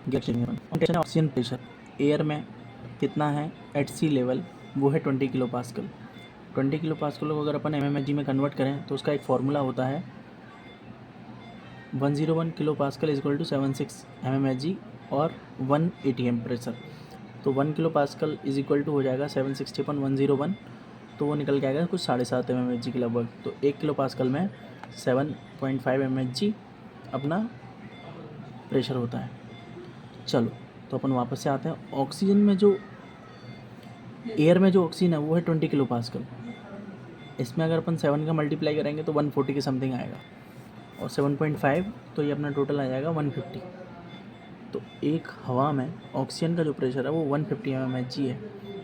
Oxygen pressure air में कितना है एट सी लेवल, वो है 20 किलो पास्कल। 20 किलो पास्कल को अगर अपन एम में कन्वर्ट करें तो उसका एक फार्मूला होता है 101 kilo pascal is equal to 76 M और 1 ATM प्रेशर। तो 1 kilo pascal is equal to हो जाएगा 760/101, तो वो निकल के आएगा कुछ 7.5 MHg के लगभग। तो 1 किलो पास्कल में 7.5 MHg अपना प्रेशर होता है। चलो तो अपन वापस से आते हैं। ऑक्सीजन में जो एयर में जो ऑक्सीजन है वो है 20 किलो पास्कल। इसमें अगर अपन 7 का मल्टीप्लाई करेंगे तो 140 के समथिंग आएगा, और 7.5 तो ये अपना टोटल आ जाएगा 150। तो एक हवा में ऑक्सीजन का जो प्रेशर है वो 150 mmHg है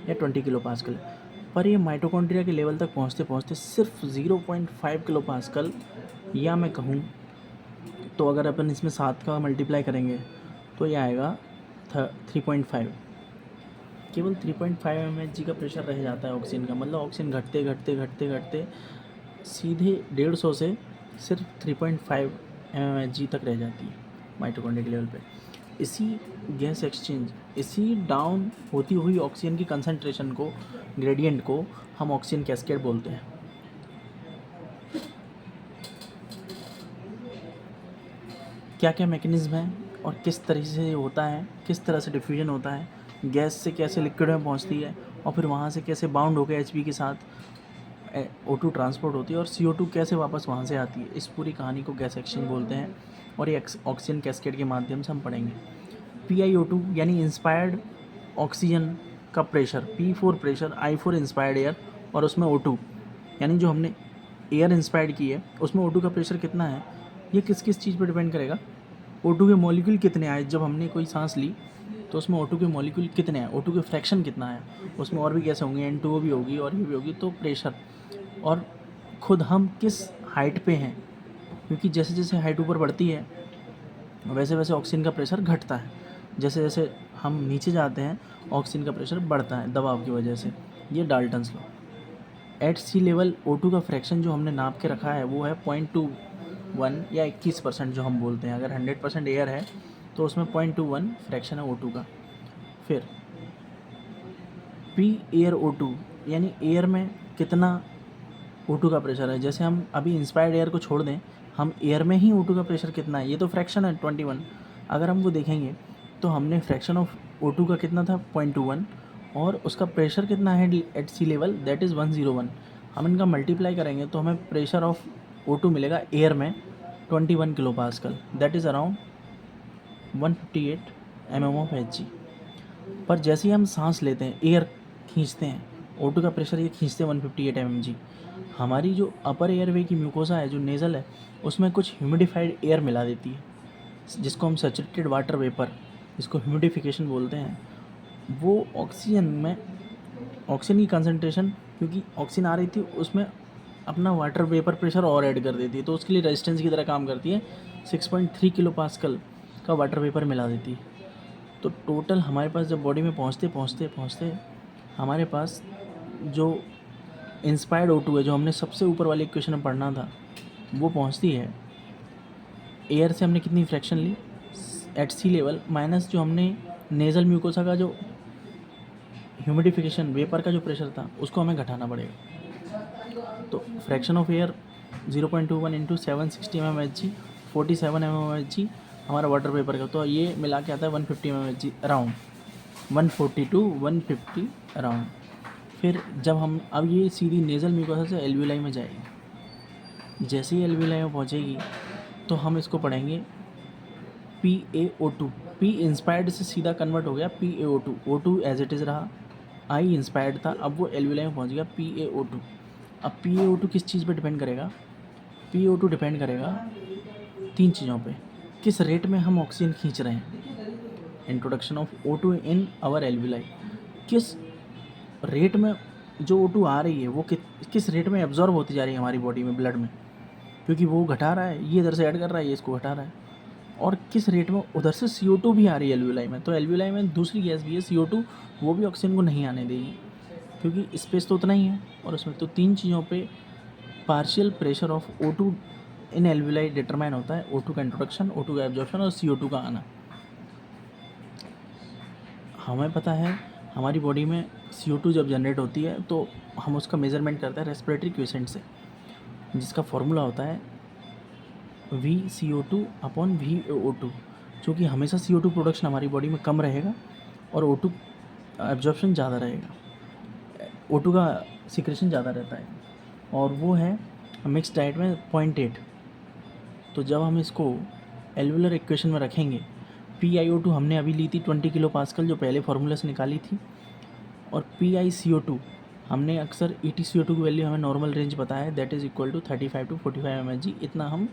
या 20 किलो पास्कल है। पर ये माइटोकॉन्ड्रिया के लेवल तक पहुँचते पहुँचते सिर्फ 0.5 किलो पास्कल, या मैं कहूँ तो अगर अपन इसमें 7 का मल्टीप्लाई करेंगे तो ये आएगा 3.5। केवल 3.5 mmHg का प्रेशर रह जाता है ऑक्सीजन का। मतलब ऑक्सीजन घटते घटते घटते घटते सीधे 150 से सिर्फ 3.5 mmHg तक रह जाती है माइटोकॉन्ड्रिया के लेवल पे। इसी गैस एक्सचेंज, इसी डाउन होती हुई ऑक्सीजन की कंसंट्रेशन को, ग्रेडियंट को हम ऑक्सीजन कैस्केड बोलते हैं। क्या क्या मैकेनिज्म है और किस तरह से ये होता है, किस तरह से डिफ्यूजन होता है, गैस से कैसे लिक्विड में पहुंचती है और फिर वहाँ से कैसे बाउंड होकर Hb के साथ O2 ट्रांसपोर्ट होती है और CO2 कैसे वापस वहाँ से आती है, इस पूरी कहानी को गैस एक्सचेंज बोलते हैं और ये ऑक्सीजन कैस्केड के माध्यम से हम पढ़ेंगे। PiO2 यानी इंस्पायर्ड ऑक्सीजन का pressure, P4 pressure, I4 inspired air, और उसमें O2 यानी जो हमने एयर इंस्पायर्ड की है उसमें O2 का प्रेशर कितना है, ये किस किस चीज़ पर डिपेंड करेगा। O2 के मॉलिक्यूल कितने आए, जब हमने कोई सांस ली तो उसमें O2 के मॉलिक्यूल कितने आए, O2 के फ्रैक्शन कितना है, उसमें और भी गैसें होंगी, N2O भी होगी और ये भी होगी। तो प्रेशर, और खुद हम किस हाइट पे हैं, क्योंकि जैसे जैसे हाइट ऊपर बढ़ती है वैसे वैसे ऑक्सीजन का प्रेशर घटता है। जैसे जैसे हम नीचे जाते हैं ऑक्सीजन का प्रेशर बढ़ता है दबाव की वजह से। ये Dalton's law. Eight sea level O2 का फ्रैक्शन जो हमने नाप के रखा है वो है 0.21 या 21% जो हम बोलते हैं। अगर 100% एयर है तो उसमें 0.21 फ्रैक्शन है O2 का। फिर पी एयर O2 यानी एयर में कितना O2 का प्रेशर है। जैसे हम अभी इंस्पायर्ड एयर को छोड़ दें, हम एयर में ही O2 का प्रेशर कितना है, ये तो फ्रैक्शन है 21। अगर हम वो देखेंगे तो हमने फ्रैक्शन ऑफ O2 का कितना था 0.21, और उसका प्रेशर कितना है at sea level, that is 101। हम इनका मल्टीप्लाई करेंगे तो हमें प्रेशर ऑफ O2 मिलेगा एयर में 21 kilo pascal, that is around 158 mmHg। पर जैसे ही हम सांस लेते हैं, एयर खींचते हैं, O2 का प्रेशर ये खींचते हैं 158 mmHg। हमारी जो अपर एयरवे की म्यूकोसा है, जो नेज़ल है, उसमें कुछ ह्यूमिडिफाइड एयर मिला देती है, जिसको हम सैचुरेटेड वाटर वेपर, इसको ह्यूमिडिफिकेशन बोलते हैं। वो ऑक्सीजन में, ऑक्सीजन की कंसंट्रेशन, क्योंकि ऑक्सीजन आ रही थी उसमें अपना वाटर वेपर प्रेशर और ऐड कर देती है, तो उसके लिए रेजिस्टेंस की तरह काम करती है। 6.3 किलो पास्कल का वाटर वेपर मिला देती है। तो टोटल हमारे पास जब बॉडी में पहुँचते पहुँचते पहुँचते हमारे पास जो इंस्पायर्ड O2 है, जो हमने सबसे ऊपर वाली इक्वेशन में पढ़ना था, वो पहुँचती है एयर से हमने कितनी फ्रैक्शन ली एट सी लेवल, माइनस जो हमने नेज़ल म्यूकोसा का जो ह्यूमिडिफिकेशन वेपर का जो प्रेशर था उसको हमें घटाना पड़ेगा। तो fraction of air 0.21 into 760 mmHg, 47 mmHg हमारा वाटर वेपर का, तो ये मिला के आता है 150 mmHg अराउंड, 140 to 150 अराउंड। फिर जब हम, अब ये सीधी नेज़ल म्यूकोसा से एल्वियोलाई में जाएगी। जैसे ही एल्वियोलाई में पहुँचेगी तो हम इसको पढ़ेंगे PaO2। P इंस्पायर्ड से सीधा कन्वर्ट हो गया PaO2, O2 as it is रहा, I इंस्पायर्ड था, अब वो एल्वियोलाई में पहुँच गया PaO2। अब PaO2 किस चीज़ पे डिपेंड करेगा, PaO2 डिपेंड करेगा 3 चीज़ों पे। किस रेट में हम ऑक्सीजन खींच रहे हैं, introduction of O2 in our alveoli, किस रेट में जो O2 आ रही है वो किस रेट में एब्जॉर्ब होती जा रही है हमारी बॉडी में, ब्लड में, क्योंकि वो घटा रहा है, ये इधर से ऐड कर रहा है, ये इसको घटा रहा है, और किस रेट में उधर से CO2 भी आ रही है एल्वियोलाई में। तो एल्वियोलाई में दूसरी गैस भी है CO2, वो भी ऑक्सीजन को नहीं आने देगी, क्योंकि स्पेस तो उतना ही है और उसमें। तो 3 चीज़ों पे partial pressure of O2 in alveoli determine होता है, O2 का इंट्रोडक्शन, O2 का एब्जॉर्प्शन और CO2 का आना। हमें पता है हमारी बॉडी में CO2 जब जनरेट होती है तो हम उसका मेज़रमेंट करते हैं रेस्पिरेटरी क्वेशेंट से, जिसका फॉर्मूला होता है VCO2/VO2। चूँकि हमेशा CO2 प्रोडक्शन हमारी बॉडी में कम रहेगा और O2 एब्जॉर्प्शन ज़्यादा रहेगा, O2 का सिक्रेशन ज़्यादा रहता है, और वो है मिक्स डाइट में 0.8। तो जब हम इसको एल्वुलर इक्वेशन में रखेंगे, PiO2 हमने अभी ली थी 20 किलो पास्कल जो पहले फार्मूले से निकाली थी, और PiCO2 हमने अक्सर EtCO2 की वैल्यू हमें नॉर्मल रेंज पता है, that is equal to 35 to 45 mg। इतना हम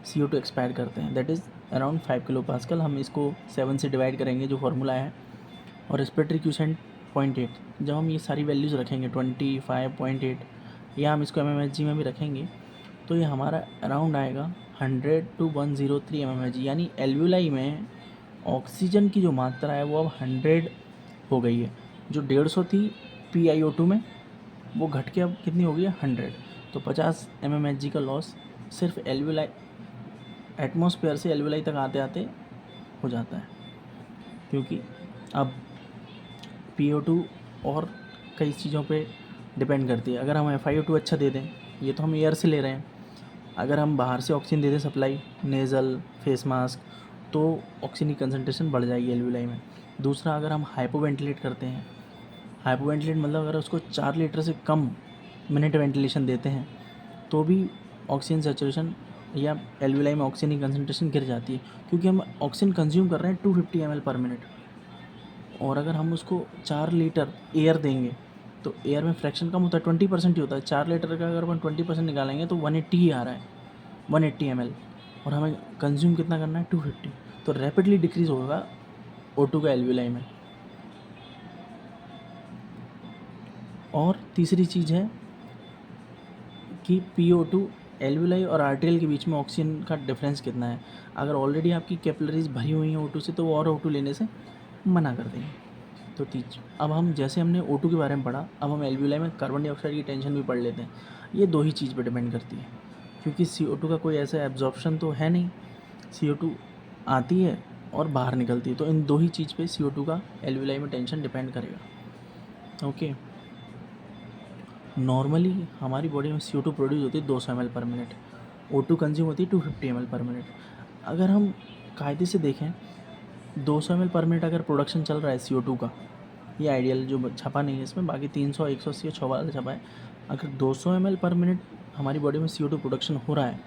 CO2 एक्सपायर करते हैं, that is around 5 kilo pascal. हम इसको 7 से डिवाइड करेंगे जो फार्मूला है, और रेस्पिरेटरी क्वेशेंट 0.8। जब हम ये सारी वैल्यूज़ रखेंगे 25, 0.8, या हम इसको mmHg में भी रखेंगे, तो ये हमारा अराउंड आएगा 100 to 103 mmHg। यानी एल्वुलाई में ऑक्सीजन की जो मात्रा है वो अब 100 हो गई है। जो 150 थी PiO2 में, वो घट के अब कितनी हो गई है 100। तो 50 mmHg का लॉस सिर्फ एल्वुलाई, एटमॉस्फेयर से एल्वुलाई तक आते आते हो जाता है, क्योंकि अब PO2 और कई चीज़ों पे डिपेंड करती है। अगर हम FiO2 अच्छा दे दें, ये तो हम एयर से ले रहे हैं, अगर हम बाहर से ऑक्सीजन दे दें सप्लाई, नेज़ल, फेस मास्क, तो ऑक्सीजन की कंसंट्रेशन बढ़ जाएगी एल्वुलाई में। दूसरा, अगर हम हाइपोवेंटिलेट करते हैं, हाइपोवेंटिलेट मतलब अगर उसको 4 लीटर से कम मिनट वेंटिलेशन देते हैं, तो भी ऑक्सीजन सैचुरेशन या एल्वुलाई में ऑक्सीजन की कंसंट्रेशन गिर जाती है, क्योंकि हम ऑक्सीजन कंज्यूम कर रहे हैं 250 ml पर मिनट। और अगर हम उसको 4 लीटर एयर देंगे, तो एयर में फ्रैक्शन कम होता है, 20% ही होता है। 4 लीटर का अगर अपन 20% निकालेंगे तो 180 ही आ रहा है, 180 ml, और हमें कंज्यूम कितना करना है 250। तो रैपिडली डिक्रीज होगा O2 का एल्वुलाई में। और तीसरी चीज़ है कि PO2 एल्वुलाई और आर्टेरियल के बीच में ऑक्सीजन का डिफरेंस कितना है। अगर ऑलरेडी आपकी कैपिलरीज भरी हुई हैं O2 से, तो वो और O2 लेने से मना कर देंगे। तो अब हम जैसे हमने O2 के बारे में पढ़ा, अब हम एल्वुलाई में कार्बन डाइऑक्साइड की टेंशन भी पढ़ लेते हैं। ये दो ही चीज़ पे डिपेंड करती है, क्योंकि CO2 का कोई ऐसा एब्जॉर्प्शन तो है नहीं, CO2 आती है और बाहर निकलती है, तो इन दो ही चीज़ पे CO2 का एल्वुलाई में टेंशन डिपेंड करेगा। ओके, नॉर्मली हमारी बॉडी में CO2 प्रोड्यूस होती है 200 ml पर मिनट, O2 कंज्यूम होती है 250 ml पर मिनट। अगर हम कायदे से देखें, 200 ml पर मिनट अगर प्रोडक्शन चल रहा है CO2 का, ये आइडियल जो छपा नहीं है इसमें, बाकी 300, 180 या 6 वाला छपा है। अगर 200 ml पर मिनट हमारी बॉडी में CO2 प्रोडक्शन हो रहा है,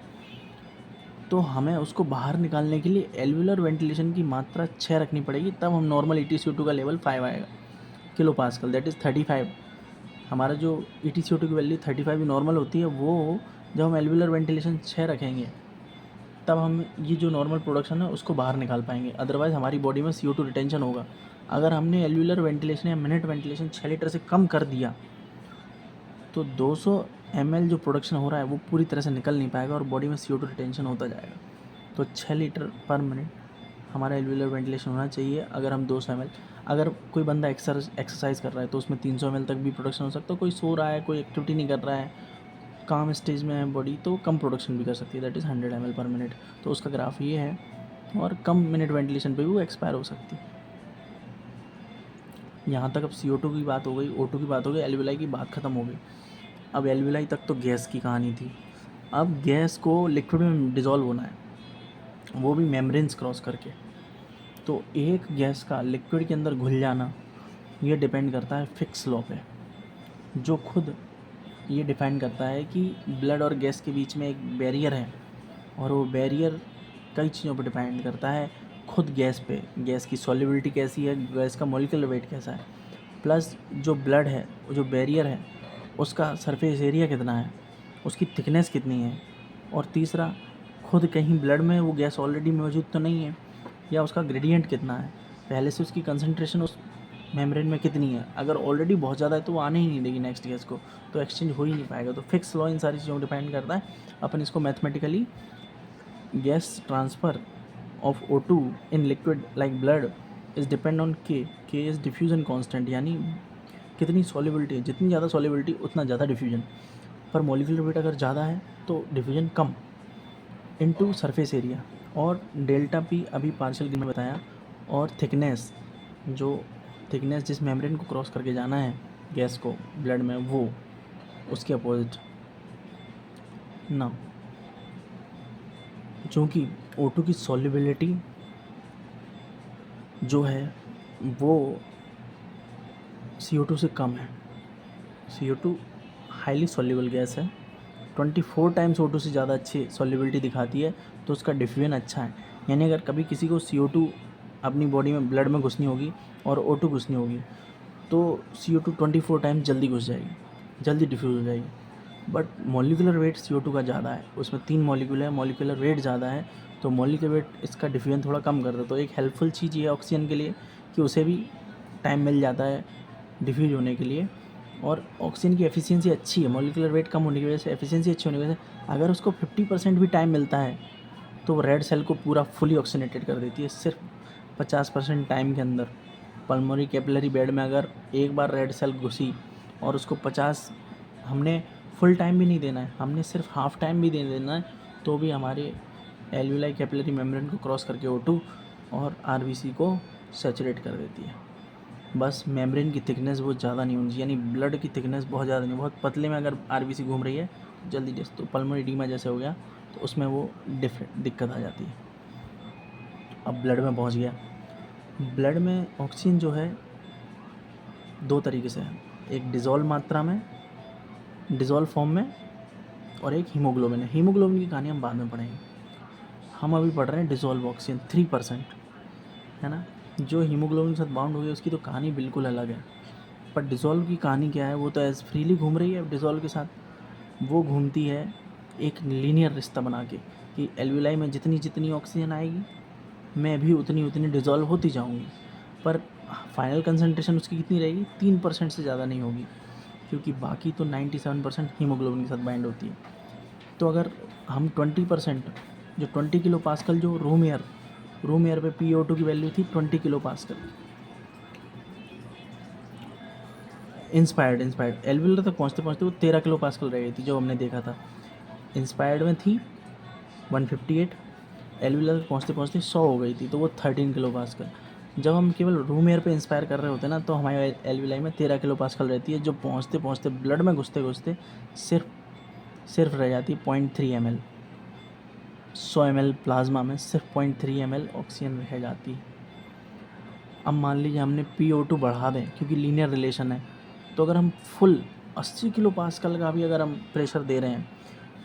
तो हमें उसको बाहर निकालने के लिए एल्वुलर वेंटिलेशन की मात्रा 6 रखनी पड़ेगी, तब हम नॉर्मल EtCO2 का लेवल 5 आएगा किलो पास्कल, दैट इज़ 35। हमारा जो EtCO2 की वैल्यू 35 नॉर्मल होती है, वो जब हम एल्वुलर वेंटिलेशन 6 रखेंगे, तब हम ये जो नॉर्मल प्रोडक्शन है उसको बाहर निकाल पाएंगे। अदरवाइज़ हमारी बॉडी में CO2 रिटेंशन होगा। अगर हमने एल्वुलर वेंटिलेशन या मिनट वेंटिलेशन 6 लीटर से कम कर दिया, तो 200 ml जो प्रोडक्शन हो रहा है वो पूरी तरह से निकल नहीं पाएगा और बॉडी में CO2 रिटेंशन होता जाएगा। तो 6 लीटर पर मिनट हमारा एल्वुलर वेंटिलेशन होना चाहिए। अगर हम 200 ml, अगर कोई बंदा एक्सरसाइज कर रहा है तो उसमें 300 ml तक भी प्रोडक्शन हो सकता है। कोई सो रहा है, कोई एक्टिविटी नहीं कर रहा है, काम स्टेज में है बॉडी, तो कम प्रोडक्शन भी कर सकती है, दैट इज़ 100 ml पर मिनट। तो उसका ग्राफ ये है, और कम मिनट वेंटिलेशन पे भी वो एक्सपायर हो सकती है। यहाँ तक अब CO2 की बात हो गई, O2 की बात हो गई, एल्वुलाई की बात ख़त्म हो गई। अब एल्वुलाई तक तो गैस की कहानी थी। अब गैस को लिक्विड में डिज़ोल्व होना है, वो भी मेम्ब्रेन्स क्रॉस करके। तो एक गैस का लिक्विड के अंदर घुल जाना, ये डिपेंड करता है फिक्स लॉ पे, जो खुद ये डिफाइन करता है कि ब्लड और गैस के बीच में एक बैरियर है, और वो बैरियर कई चीज़ों पर डिपेंड करता है। खुद गैस पे, गैस की सॉल्युबिलिटी कैसी है, गैस का मॉलिक्यूलर वेट कैसा है, प्लस जो ब्लड है, जो बैरियर है, उसका सरफेस एरिया कितना है, उसकी थिकनेस कितनी है, और तीसरा, खुद कहीं ब्लड में वो गैस ऑलरेडी मौजूद तो नहीं है, या उसका ग्रेडियंट कितना है, पहले से उसकी कंसंट्रेशन उस मेम्ब्रेन में कितनी है। अगर ऑलरेडी बहुत ज़्यादा है तो वो आने ही नहीं देगी नेक्स्ट गैस को, तो एक्सचेंज हो ही नहीं पाएगा। तो फिक्स लॉ इन सारी चीज़ों को डिपेंड करता है। अपन इसको mathematically gas transfer of O2 in liquid like blood is depend on K is diffusion constant, यानी कितनी सॉल्युबिलिटी है, जितनी ज़्यादा सॉल्युबिलिटी उतना ज़्यादा डिफ्यूजन। पर मॉलिक्यूलर वेट अगर ज़्यादा है तो diffusion come into surface area, और डेल्टा P अभी पार्शियल में बताया, और थिकनेस जो थिकनेस जिस मेम्ब्रेन को क्रॉस करके जाना है गैस को ब्लड में, वो उसके अपोजिट ना, चूँकि O2 की सॉल्युबिलिटी जो है वो CO2 से कम है। CO2 हाईली सॉल्युबल गैस है, 24 टाइम्स O2 से ज़्यादा अच्छी सॉल्युबिलिटी दिखाती है, तो उसका डिफ्यूजन अच्छा है। यानी अगर कभी किसी को CO2 अपनी बॉडी में ब्लड में घुसनी होगी और O2 घुसनी होगी तो CO2 24 टाइम्स जल्दी घुस जाएगी, जल्दी डिफ्यूज़ हो जाएगी। बट मॉलिक्यूलर वेट CO2 का ज़्यादा है, उसमें 3 मॉलिक्यूल है, मॉलिक्यूलर वेट ज़्यादा है, तो मॉलिक्यूलर वेट इसका डिफ्यूजन थोड़ा कम कर देता है। तो एक हेल्पफुल चीज़ ये है ऑक्सीजन के लिए कि उसे भी टाइम मिल जाता है डिफ्यूज होने के लिए। और ऑक्सीजन की एफिशिएंसी अच्छी है, मॉलिक्यूलर वेट कम होने की वजह से, एफिशिएंसी अच्छी होने की वजह से अगर उसको 50% भी टाइम मिलता है तो वो रेड सेल को पूरा फुली ऑक्सीजनेटेड कर देती है सिर्फ 50% टाइम के अंदर। पल्मोनरी कैपिलरी बेड में अगर एक बार रेड सेल घुसी और उसको 50, हमने फुल टाइम भी नहीं देना है, हमने सिर्फ हाफ टाइम भी दे देना है, तो भी हमारे एल्वियोलाई कैपिलरी मेम्ब्रेन को क्रॉस करके O2 और RBC को सैचुरेट कर देती है। बस मेम्ब्रेन की थिकनेस बहुत ज़्यादा नहीं होनी चाहिए, यानी ब्लड की थिकनेस बहुत ज़्यादा नहीं, बहुत पतले में अगर RBC घूम रही है जल्दी जैसे, तो पल्मोनरी एडीमा जैसे हो गया तो उसमें वो दिक्कत आ जाती है। अब ब्लड में पहुंच गया, ब्लड में ऑक्सीजन जो है 2 तरीके से है, एक डिज़ोल्व मात्रा में, डिज़ोल्व फॉर्म में, और एक हीमोग्लोबिन है। हीमोग्लोबिन की कहानी हम बाद में पढ़ेंगे, हम अभी पढ़ रहे हैं डिज़ोल्व ऑक्सीजन 3%, है ना। जो हीमोग्लोबिन के साथ बाउंड हो गई उसकी तो कहानी बिल्कुल अलग है, पर डिज़ोल्व की कहानी क्या है, वो तो एज फ्रीली घूम रही है डिज़ोल्व के साथ। वो घूमती है एक लीनियर रिश्ता बना के कि एल्वियोलाई में जितनी जितनी ऑक्सीजन आएगी मैं भी उतनी उतनी डिज़ोल्व होती जाऊंगी, पर फाइनल कंसंट्रेशन उसकी कितनी रहेगी, 3% से ज़्यादा नहीं होगी, क्योंकि बाकी तो 97% हीमोग्लोबिन के साथ बाइंड होती है। तो अगर हम 20%, जो 20 किलो पास्कल, जो रूम एयर पे PO2 की वैल्यू थी 20 किलो पास्कल, इंस्पायर्ड एल्वियोलर तक पहुँचते पहुँचते वो 13 किलो पास्कल रह गई थी, जो हमने देखा था। इंस्पायर्ड में थी 158, एल्वियोलर तक पहुँचते पहुँचते 100 हो गई थी, तो वो 13 किलो पास्कल। जब हम केवल रूम एयर पे इंस्पायर कर रहे होते हैं ना, तो हमारे एल्वियोलाई में 13 किलो पास्कल रहती है, जो पहुँचते पहुँचते ब्लड में घुसते घुसते सिर्फ रह जाती है 0.3 ml। 100 ml प्लाज्मा में सिर्फ 0.3 ml ऑक्सीजन रह जाती है। अब मान लीजिए हमने PO2 बढ़ा दें, क्योंकि लीनियर रिलेशन है, तो अगर हम फुल 80 किलो पास्कल का भी अगर हम प्रेशर दे रहे हैं,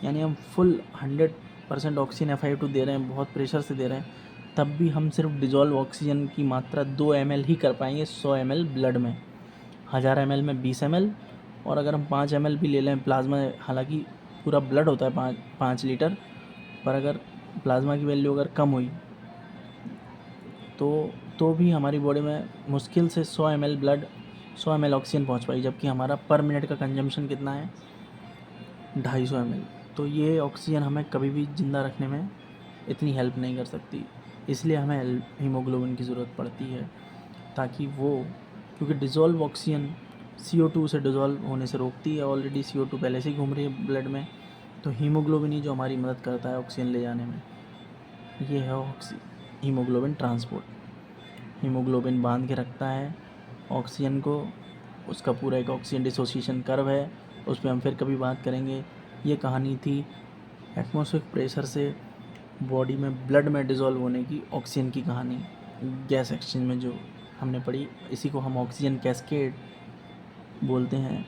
यानी हम फुल 100% ऑक्सीजन FiO2 दे रहे हैं, बहुत प्रेशर से दे रहे हैं, तब भी हम सिर्फ डिज़ोल्व ऑक्सीजन की मात्रा 2 ml ही कर पाएंगे 100 ml ब्लड में। 1000 ml में 20 ml, और अगर हम 5 ml भी ले लें प्लाज्मा, हालांकि पूरा ब्लड होता है 5 लीटर, पर अगर प्लाज्मा की वैल्यू अगर कम हुई तो भी हमारी बॉडी में मुश्किल से 100 ml ब्लड, 100 ml ऑक्सीजन पहुंच पाई, जबकि हमारा पर मिनट का कंजम्पशन कितना है, 250 ml। तो ये ऑक्सीजन हमें कभी भी ज़िंदा रखने में इतनी हेल्प नहीं कर सकती, इसलिए हमें हीमोग्लोबिन की ज़रूरत पड़ती है, ताकि वो, क्योंकि डिज़ोल्व ऑक्सीजन CO2 से डिज़ोल्व होने से रोकती है, ऑलरेडी CO2 पहले से ही घूम रही है ब्लड में, तो हीमोग्लोबिन ही जो हमारी मदद करता है ऑक्सीजन ले जाने में। ये है हीमोग्लोबिन ट्रांसपोर्ट। हीमोग्लोबिन बांध के रखता है ऑक्सीजन को, उसका पूरा एक ऑक्सीजन डिसोसिएशन कर्व है, उस पर हम फिर कभी बात करेंगे। ये कहानी थी एटमॉस्फेरिक प्रेशर से बॉडी में ब्लड में डिज़ोल्व होने की, ऑक्सीजन की कहानी गैस एक्सचेंज में जो हमने पढ़ी, इसी को हम ऑक्सीजन कैस्केड बोलते हैं।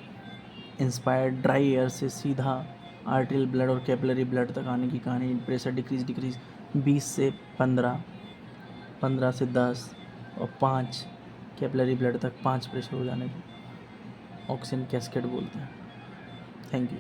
इंस्पायर्ड ड्राई एयर से सीधा आर्टेरियल ब्लड और कैपिलरी ब्लड तक आने की कहानी, प्रेशर डिक्रीज 20 से 15, 15 से 10 और 5, कैपिलरी ब्लड तक 5 प्रेशर हो जाने को ऑक्सीजन कैस्केड बोलते हैं। Thank you.